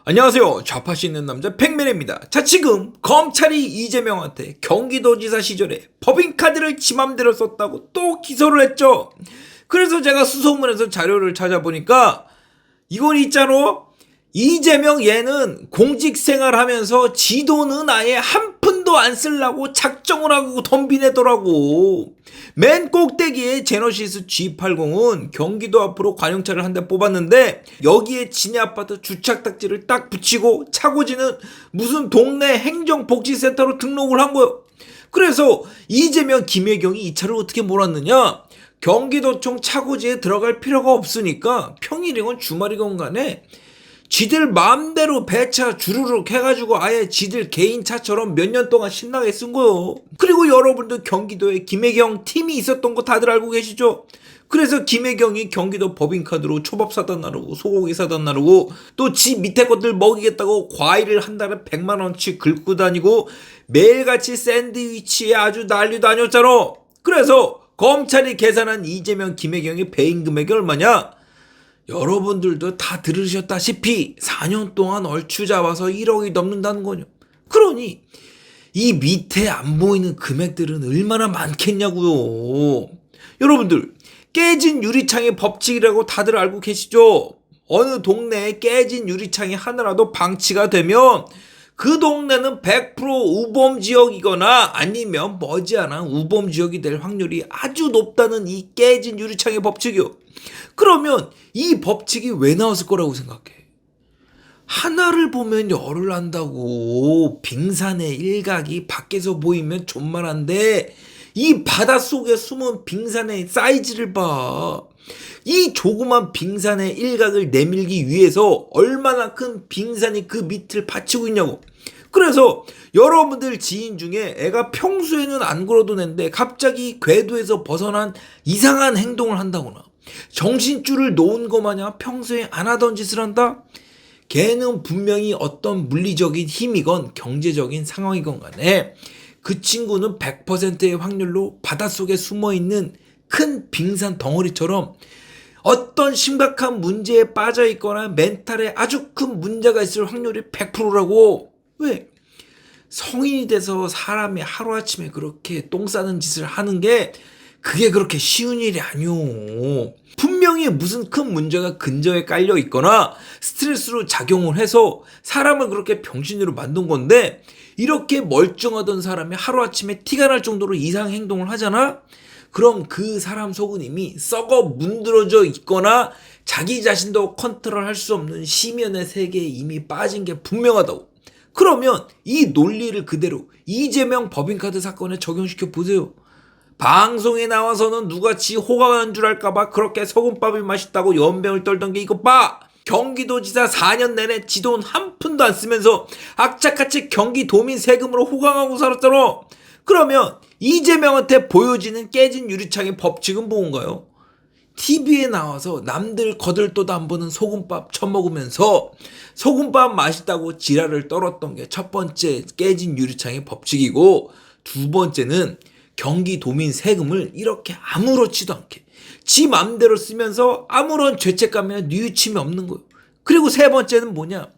안녕하세요. 좌파씨 있는 남자 팩맨입니다. 자, 지금 검찰이 이재명한테 경기도지사 시절에 법인카드를 지 맘대로 썼다고 또 기소를 했죠. 그래서 제가 수소문에서 자료를 찾아보니까 이건 있잖아. 이재명 얘는 공직생활 하면서 지 돈은 아예 한 푼도 안 쓰려고 작정을 하고 덤비내더라고. 맨 꼭대기에 제너시스 G80은 경기도 앞으로 관용차를 한 대 뽑았는데 여기에 지네 아파트 주차딱지를 딱 붙이고 차고지는 무슨 동네 행정복지센터로 등록을 한 거예요. 그래서 이재명 김혜경이 이 차를 어떻게 몰았느냐? 경기도청 차고지에 들어갈 필요가 없으니까 평일이건 주말이건 간에 지들 마음대로 배차 주르륵 해가지고 아예 지들 개인 차처럼 몇 년 동안 신나게 쓴 거요. 그리고 여러분들 경기도에 김혜경 팀이 있었던 거 다들 알고 계시죠? 그래서 김혜경이 경기도 법인카드로 초밥 사다 나르고 소고기 사다 나르고 또 지 밑에 것들 먹이겠다고 과일을 한 달에 100만 원치 긁고 다니고 매일같이 샌드위치에 아주 난리 다녔잖아. 그래서 검찰이 계산한 이재명 김혜경의 배임 금액이 얼마냐? 여러분들도 다 들으셨다시피 4년 동안 얼추 잡아서 1억이 넘는다는 거죠. 그러니 이 밑에 안 보이는 금액들은 얼마나 많겠냐고요. 여러분들 깨진 유리창의 법칙이라고 다들 알고 계시죠? 어느 동네에 깨진 유리창이 하나라도 방치가 되면 그 동네는 100% 우범지역이거나 아니면 머지않아 우범지역이 될 확률이 아주 높다는 이 깨진 유리창의 법칙이요. 그러면 이 법칙이 왜 나왔을 거라고 생각해? 하나를 보면 열을 안다고. 빙산의 일각이 밖에서 보이면 존만한데 이 바닷속에 숨은 빙산의 사이즈를 봐. 이 조그만 빙산의 일각을 내밀기 위해서 얼마나 큰 빙산이 그 밑을 받치고 있냐고. 그래서 여러분들 지인 중에 애가 평소에는 안 그러던 애인데 갑자기 궤도에서 벗어난 이상한 행동을 한다거나 정신줄을 놓은 것 마냥 평소에 안 하던 짓을 한다? 걔는 분명히 어떤 물리적인 힘이건 경제적인 상황이건 간에 그 친구는 100%의 확률로 바닷속에 숨어있는 큰 빙산 덩어리처럼 어떤 심각한 문제에 빠져 있거나 멘탈에 아주 큰 문제가 있을 확률이 100%라고. 왜? 성인이 돼서 사람이 하루아침에 그렇게 똥 싸는 짓을 하는 게 그게 그렇게 쉬운 일이 아니오. 분명히 무슨 큰 문제가 근저에 깔려 있거나 스트레스로 작용을 해서 사람을 그렇게 병신으로 만든 건데 이렇게 멀쩡하던 사람이 하루아침에 티가 날 정도로 이상 행동을 하잖아? 그럼 그 사람 속은 이미 썩어 문드러져 있거나 자기 자신도 컨트롤할 수 없는 심연의 세계에 이미 빠진 게 분명하다고. 그러면 이 논리를 그대로 이재명 법인카드 사건에 적용시켜 보세요. 방송에 나와서는 누가 지 호강하는 줄 알까봐 그렇게 소금밥이 맛있다고 연병을 떨던 게 이것 봐. 경기도지사 4년 내내 지 돈 한 푼도 안 쓰면서 악착같이 경기도민 세금으로 호강하고 살았잖아. 그러면 이재명한테 보여지는 깨진 유리창의 법칙은 뭔가요? TV에 나와서 남들 거들떠도 안 보는 소금밥 처먹으면서 소금밥 맛있다고 지랄을 떨었던 게 첫 번째 깨진 유리창의 법칙이고, 두 번째는 경기도민 세금을 이렇게 아무렇지도 않게 지 맘대로 쓰면서 아무런 죄책감이나 뉘우침이 없는 거예요. 그리고 세 번째는 뭐냐?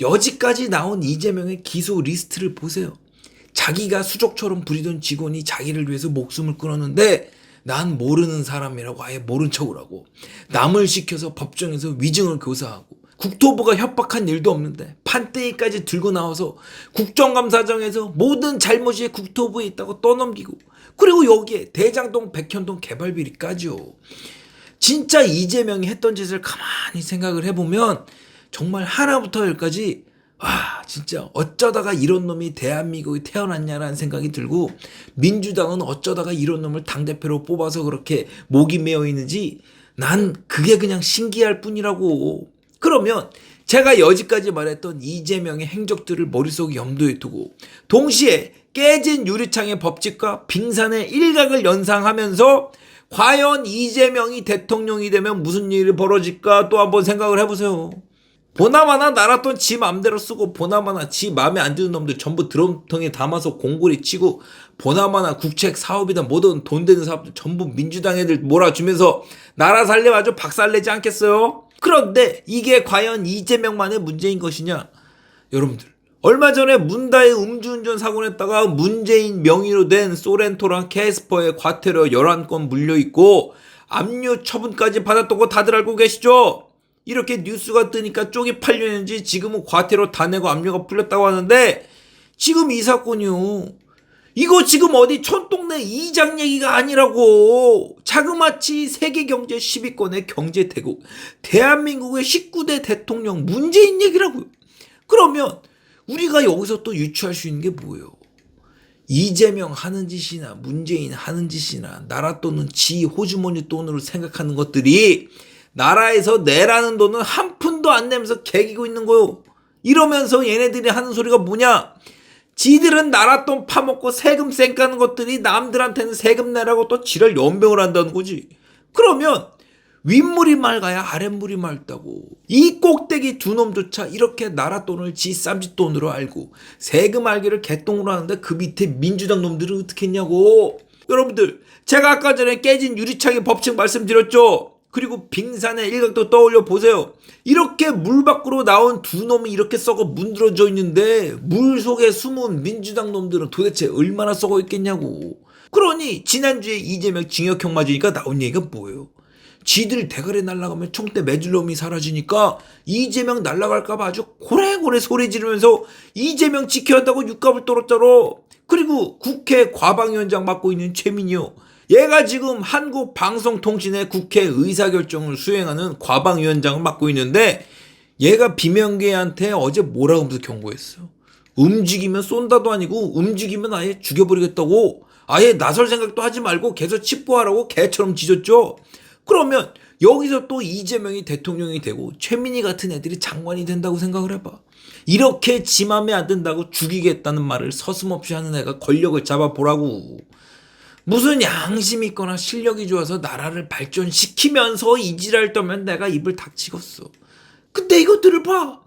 여지까지 나온 이재명의 기소 리스트를 보세요. 자기가 수족처럼 부리던 직원이 자기를 위해서 목숨을 끊었는데 난 모르는 사람이라고 아예 모른 척을 하고, 남을 시켜서 법정에서 위증을 교사하고, 국토부가 협박한 일도 없는데 판때기까지 들고 나와서 국정감사장에서 모든 잘못이 국토부에 있다고 떠넘기고, 그리고 여기에 대장동 백현동 개발 비리까지요. 진짜 이재명이 했던 짓을 가만히 생각을 해보면 정말 하나부터 열까지 와, 진짜 어쩌다가 이런 놈이 대한민국에 태어났냐라는 생각이 들고, 민주당은 어쩌다가 이런 놈을 당대표로 뽑아서 그렇게 목이 메어 있는지 난 그게 그냥 신기할 뿐이라고. 그러면 제가 여지까지 말했던 이재명의 행적들을 머릿속에 염두에 두고 동시에 깨진 유리창의 법칙과 빙산의 일각을 연상하면서 과연 이재명이 대통령이 되면 무슨 일이 벌어질까 또 한번 생각을 해보세요. 보나마나 나라 돈 지 맘대로 쓰고, 보나마나 지 맘에 안 드는 놈들 전부 드럼통에 담아서 공고리 치고, 보나마나 국책 사업이다 뭐든 돈 되는 사업들 전부 민주당 애들 몰아주면서 나라 살려 아주 박살내지 않겠어요? 그런데 이게 과연 이재명만의 문제인 것이냐? 여러분들, 얼마 전에 문다의 음주운전 사고 냈다가 문재인 명의로 된 소렌토랑 캐스퍼의 과태료 11건 물려있고 압류 처분까지 받았던 거 다들 알고 계시죠? 이렇게 뉴스가 뜨니까 쪽이 팔렸는지 지금은 과태료 다 내고 압류가 풀렸다고 하는데, 지금 이 사건이요, 이거 지금 어디 촌동네 이장 얘기가 아니라고. 자그마치 세계 경제 10위권의 경제 대국 대한민국의 19대 대통령 문재인 얘기라고요. 그러면 우리가 여기서 또 유추할 수 있는 게 뭐예요? 이재명 하는 짓이나 문재인 하는 짓이나 나라 돈은 지 호주머니 돈으로 생각하는 것들이 나라에서 내라는 돈은 한 푼도 안 내면서 개기고 있는 거요. 이러면서 얘네들이 하는 소리가 뭐냐? 지들은 나라 돈 파먹고 세금 쌩까는 것들이 남들한테는 세금 내라고 또 지랄 연병을 한다는 거지. 그러면 윗물이 맑아야 아랫물이 맑다고. 이 꼭대기 두 놈조차 이렇게 나라 돈을 지 쌈짓 돈으로 알고 세금 알기를 개똥으로 하는데 그 밑에 민주당 놈들은 어떻게 했냐고. 여러분들, 제가 아까 전에 깨진 유리창의 법칙 말씀드렸죠. 그리고 빙산의 일각도 떠올려 보세요. 이렇게 물 밖으로 나온 두 놈이 이렇게 썩어 문드러져 있는데 물 속에 숨은 민주당 놈들은 도대체 얼마나 썩어 있겠냐고. 그러니 지난주에 이재명 징역형 맞으니까 나온 얘기가 뭐예요? 지들 대가리 날아가면 총대 매줄 놈이 사라지니까 이재명 날아갈까봐 아주 고래고래 소리 지르면서 이재명 지켜야 한다고 육갑을 떨었잖아. 그리고 국회 과방위원장 맡고 있는 최민희요, 얘가 지금 한국방송통신의 국회 의사결정을 수행하는 과방위원장을 맡고 있는데, 얘가 비명계한테 어제 뭐라고 하면서 경고했어. 움직이면 쏜다도 아니고 움직이면 아예 죽여버리겠다고. 아예 나설 생각도 하지 말고 계속 칩부하라고 개처럼 짖었죠. 그러면 여기서 또 이재명이 대통령이 되고 최민희 같은 애들이 장관이 된다고 생각을 해봐. 이렇게 지 맘에 안 든다고 죽이겠다는 말을 서슴없이 하는 애가 권력을 잡아보라고. 무슨 양심이 있거나 실력이 좋아서 나라를 발전시키면서 이지랄 떠면 내가 입을 닥치겠어. 근데 이것들을 봐.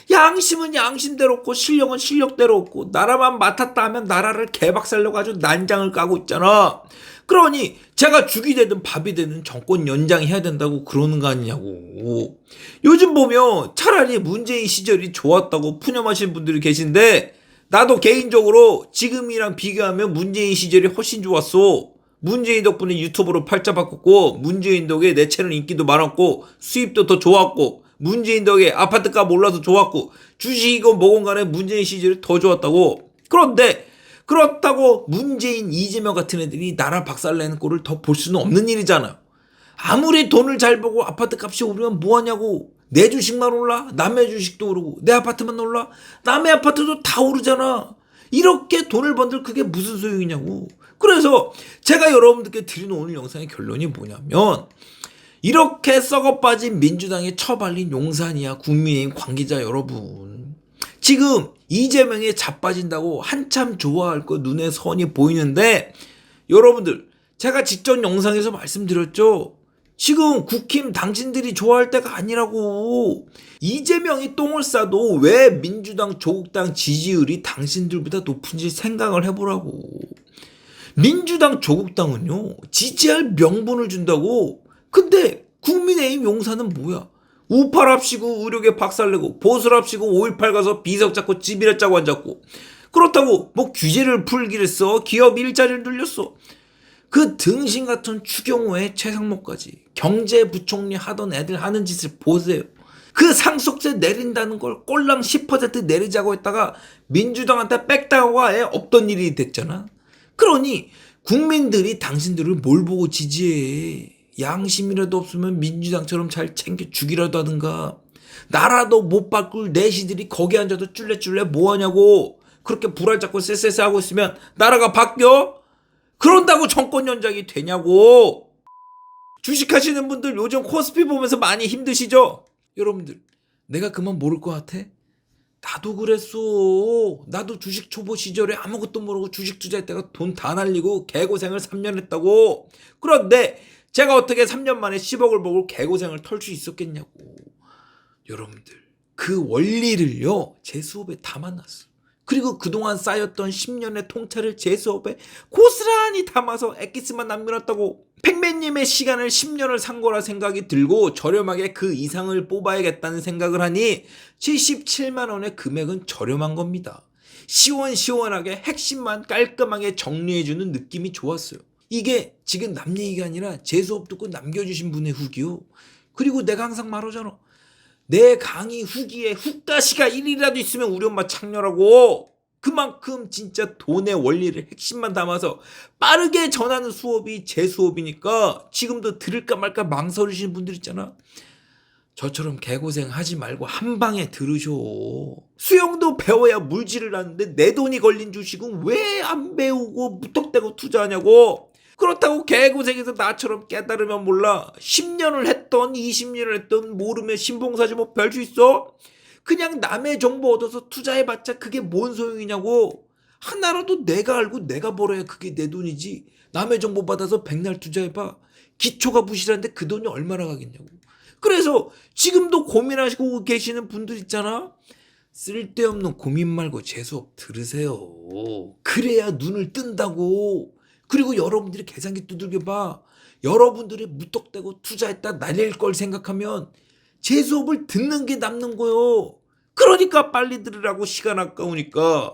양심은 양심대로 없고 실력은 실력대로 없고 나라만 맡았다 하면 나라를 개박살려고 아주 난장을 까고 있잖아. 그러니 제가 죽이 되든 밥이 되든 정권 연장해야 된다고 그러는 거 아니냐고. 요즘 보면 차라리 문재인 시절이 좋았다고 푸념하시는 분들이 계신데, 나도 개인적으로 지금이랑 비교하면 문재인 시절이 훨씬 좋았어. 문재인 덕분에 유튜브로 팔자 바꿨고, 문재인 덕에 내 채널 인기도 많았고, 수입도 더 좋았고, 문재인 덕에 아파트값 올라서 좋았고, 주식이건 뭐건 간에 문재인 시절이 더 좋았다고. 그런데 그렇다고 문재인, 이재명 같은 애들이 나라 박살내는 꼴을 더 볼 수는 없는 일이잖아. 아무리 돈을 잘 벌고 아파트 값이 오르면 뭐하냐고. 내 주식만 올라? 남의 주식도 오르고. 내 아파트만 올라? 남의 아파트도 다 오르잖아. 이렇게 돈을 번들 그게 무슨 소용이냐고. 그래서 제가 여러분들께 드리는 오늘 영상의 결론이 뭐냐면, 이렇게 썩어빠진 민주당에 처발린 용산이야 국민의힘 관계자 여러분, 지금 이재명에 자빠진다고 한참 좋아할 거 눈에 선이 보이는데, 여러분들, 제가 직전 영상에서 말씀드렸죠. 지금 국힘 당신들이 좋아할 때가 아니라고. 이재명이 똥을 싸도 왜 민주당, 조국당 지지율이 당신들보다 높은지 생각을 해보라고. 민주당, 조국당은요, 지지할 명분을 준다고. 근데 국민의힘 용사는 뭐야? 우파랍시고 의료계 박살내고 보수랍시고 5.18 가서 비석 잡고 집이라 짜고 앉았고, 그렇다고 뭐 규제를 풀기를 써 기업 일자리를 늘렸어. 그 등신 같은 추경호의 최상목까지 경제부총리 하던 애들 하는 짓을 보세요. 그 상속세 내린다는 걸 꼴랑 10% 내리자고 했다가 민주당한테 빽다가 아예 없던 일이 됐잖아. 그러니 국민들이 당신들을 뭘 보고 지지해. 양심이라도 없으면 민주당처럼 잘 챙겨 주기라도 하든가. 나라도 못 바꿀 내시들이 거기 앉아도 쫄래쫄래 뭐하냐고. 그렇게 불알 잡고 쎄쎄쎄 하고 있으면 나라가 바뀌어? 그런다고 정권 연장이 되냐고. 주식하시는 분들 요즘 코스피 보면서 많이 힘드시죠? 여러분들, 내가 그만 모를 것 같아? 나도 그랬어. 나도 주식 초보 시절에 아무것도 모르고 주식 투자했다가 돈 다 날리고 개고생을 3년 했다고. 그런데 제가 어떻게 3년 만에 10억을 벌고 개고생을 털 수 있었겠냐고. 여러분들, 그 원리를요 제 수업에 다 만났어. 그리고 그동안 쌓였던 10년의 통찰을 제 수업에 고스란히 담아서 엑기스만 남겨놨다고. 팩맨님의 시간을 10년을 산 거라 생각이 들고 저렴하게 그 이상을 뽑아야겠다는 생각을 하니 77만 원의 금액은 저렴한 겁니다. 시원시원하게 핵심만 깔끔하게 정리해주는 느낌이 좋았어요. 이게 지금 남 얘기가 아니라 제 수업 듣고 남겨주신 분의 후기요. 그리고 내가 항상 말하잖아. 내 강의 후기에 훅다시가 1이라도 있으면 우리 엄마 창렬하고. 그만큼 진짜 돈의 원리를 핵심만 담아서 빠르게 전하는 수업이 제 수업이니까 지금도 들을까 말까 망설이시는 분들 있잖아. 저처럼 개고생 하지 말고 한 방에 들으셔. 수영도 배워야 물질을 아는데 내 돈이 걸린 주식은 왜 안 배우고 무턱대고 투자하냐고. 그렇다고 개고생해서 나처럼 깨달으면 몰라. 10년을 했던 20년을 했던 모르면 신봉사지 뭐 별 수 있어? 그냥 남의 정보 얻어서 투자해봤자 그게 뭔 소용이냐고. 하나라도 내가 알고 내가 벌어야 그게 내 돈이지. 남의 정보 받아서 백날 투자해봐. 기초가 부실한데 그 돈이 얼마나 가겠냐고. 그래서 지금도 고민하시고 계시는 분들 있잖아. 쓸데없는 고민 말고 제 수업 들으세요. 그래야 눈을 뜬다고. 그리고 여러분들이 계산기 두들겨봐. 여러분들이 무턱대고 투자했다 날릴 걸 생각하면 제 수업을 듣는 게 남는 거요. 그러니까 빨리 들으라고. 시간 아까우니까.